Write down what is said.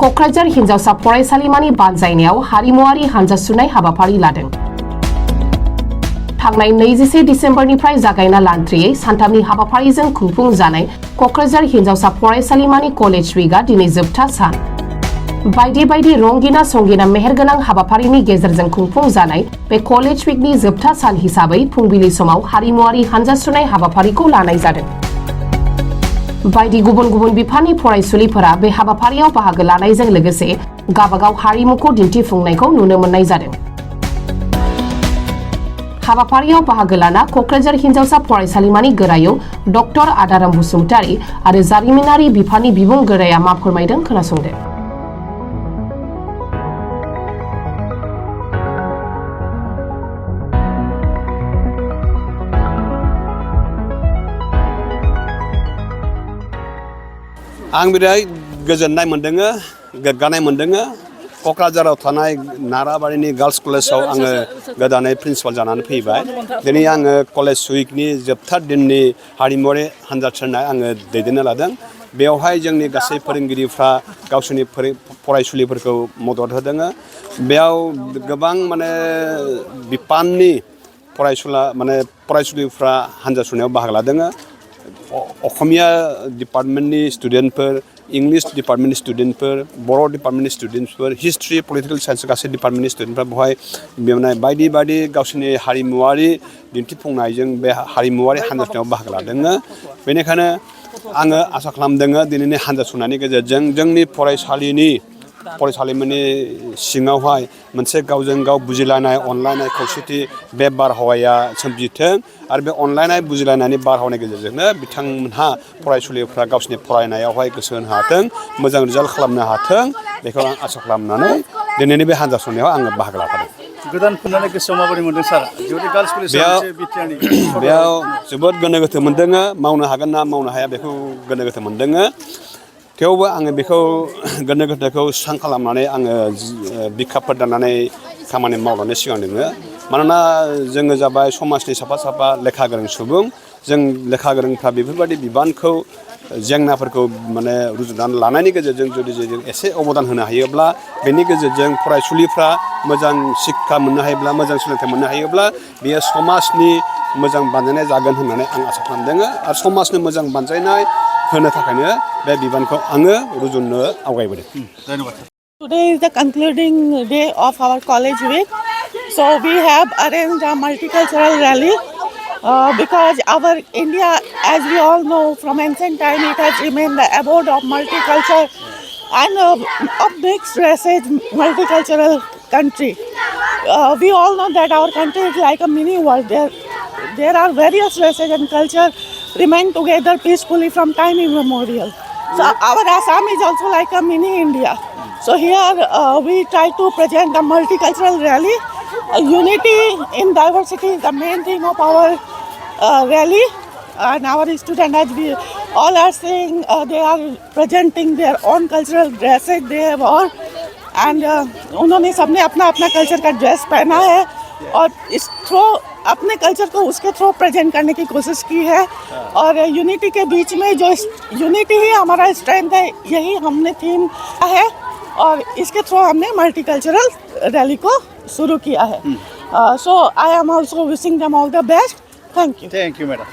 क'क्राझार हिन्जावसा फरायसालिमानि बानजायनायाव हारिमुआरि हानजा सुनाय हाबाफारि लादों। थांनाय 21 डिसेम्बरनिफ्राय जागायना लान्थ्रियै सानथामनि हाबाफारिजों खुंफुंजानाय क'क्राझार हिन्जावसा फरायसालिमानि कलेज उइकआ दिनै जोबथा सान। बायदि बायदि रंगिना संगिना मेहेरगोनां हाबाफारिनि गेजेरजों खुंफुंजानाय बे कलेज उइकनि जोबथा सान हिसाबै फुंबिलि समाव हारिमुआरि हानजा सुनाय हाबाफारिखौ लानाय जादों। बायदि गुबुन गुबुन बिफाननि फरायसुलिफोरा बे हाबाफारियाव बाहागो लानायजों लोगोसे गावबागाव हारिमुखौ दिन्थिफुंनायखौ नुनो मोननाय जादों। हाबाफारियाव बाहागो लाना क'क्राझार हिन्जावसा फरायसालिमानि गोरायुं डक्टर आदाराम बसुमतारी आरो जारिमिनारि बिफाननि बिबुं गोराया मा फोरमायदों खोनासंदो। आं बिराद गोजोननाय मोनदों, गोग्गानाय मोनदों। क'क्राझाराव थानाय नाराबारिनि गार्ल्स कलेजाव आङो गोदानै प्रिन्सिपाल जानानै फैबाय। दिनै आङो कलेज उइकनि जोबथा दिननि हारिमुआरि हानजा सुरनाय आङो दैदेननो लादों। बेवहाय जोंनि गासै फोरोंगिरिफ्रा गावसोरनि फरायसुलिफोरखौ मदद होदों। बेयाव गोबां बिफाननि फरायसुलिफ्रा हानजा सुरनायाव बाहागो लादों। असमिया डिपार्टमेन्टनि स्टुडेन्टफोर, इंलिश डिपार्टमेन्टनि स्टुडेन्टफोर, बर' डिपार्टमेन्टनि स्टुडेन्टफोर, हिस्ट्रि पलिटिकेल साइन्स गासै डिपार्टमेन्टनि स्टुडेन्टफ्रा बेवहाय बायदि बायदि गावसोरनि हारिमुआरि दिन्थिफुंनायजों बे हारिमुआरि हानजा सुरनायाव बाहागो लादों। बेनिखायनो आङो आसा खालामदों दिनैनि हानजा सुरनायनि गेजेरजों जोंनि फरायसालिमानि सिङावहाय मोनसे गावजों गाव बुजिलायनाय, अनलायनाय, खौसेथि बे बारहावाया सोमजिथों आरो बे अनलायनाय बुजिलायनायनि बारहावानि गेजेरजोंनो बिथांमोनहा फरायसुलिफ्रा गावसोरनि फरायनायावहाय गोसो होनो हाथों, मोजां रिजाल्ट खालामनो हाथों, बेखौ आं आसा खालामनानै दिनैनि बे हानजा सुरनायाव आङो बाहागो लाफादों। गोदान खुंनानै गोसोआव माबोरै मोनदों सार? गार्ल्स बेयाव जोबोद गोनो गोथो मोनदों। मावनो हागोन ना मावनो हाया बेखौ गोनो गोथो मोनदों। थेवबो आङो बेखौ गोनो गोथोखौ सुस्रां खालामनानै आङो बिखाफोर दाननानै खामानि मावलांनो सिगां दङ। मानोना जोङो जाबाय समाजनि साफा साफा लेखा गोरों सुबुं। जों लेखा गोरोंफ्रा बेफोरबायदि बिबानखौ जेंनाफोरखौ रुजुनानै लानायनि गेजेरजों जुदि जों एसे अबदान होनो हायोब्ला, बेनि गेजेरजों फरायसुलिफ्रा मोजां शिक्षा मोननो हायोब्ला, मोजां सोलोंथाइ मोननो हायोब्ला बेयो समाजनि मोजां बानजायनाय जागोन होननानै आं आसा खालामदों। आरो समाजनि मोजां बानजायनाय होनो थाखायनो बे बिबानखौ आङो रुजुननो आवगायबोदों। Today is the concluding day of our college week. So we have arranged a multicultural rally because our India, as we all know, from ancient time it has remained the abode of multiculture and of mixed races, multicultural country. We all know that our country is like a mini world. There are various races and culture remain together peacefully from time immemorial. So our Assam is also like a mini India. So here we try to present a multicultural rally. Unity in diversity is the main thing of our rally. And our students, as we all are saying, they are presenting their own cultural dresses they have all. And उन्होंने सबने अपना अपना culture का dress पहना है और इस throw अपने culture को उसके थ्रू प्रेजेंट करने की कोशिश की है। और यूनिटी के बीच में जो यूनिटी ही हमारा स्ट्रेंथ है, यही हमने थीम है और इसके थ्रू हमने मल्टीकल्चरल रैली को शुरू किया है। So I am also wishing them all the best. Thank you. Thank you madam.